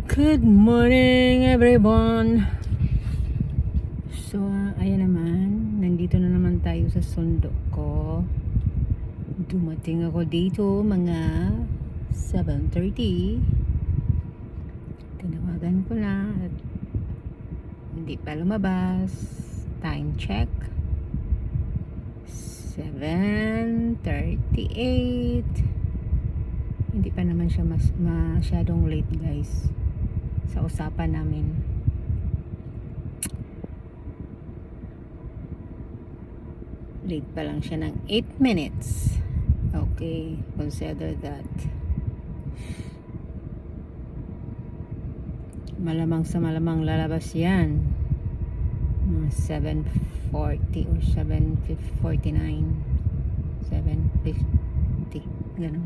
Good morning everyone. So ayan naman, nandito na naman tayo sa sundo ko. Dumating ako dito mga 7:30. Tinawagan ko na at hindi pa lumabas. Time check 7:38. Hindi pa naman siya masyadong late guys sa usapan namin. Late pa lang siya ng 8 minutes. Okay, consider that. Malamang sa malamang lalabas yan mga 7:40 or 7:49, 7:50 ganun.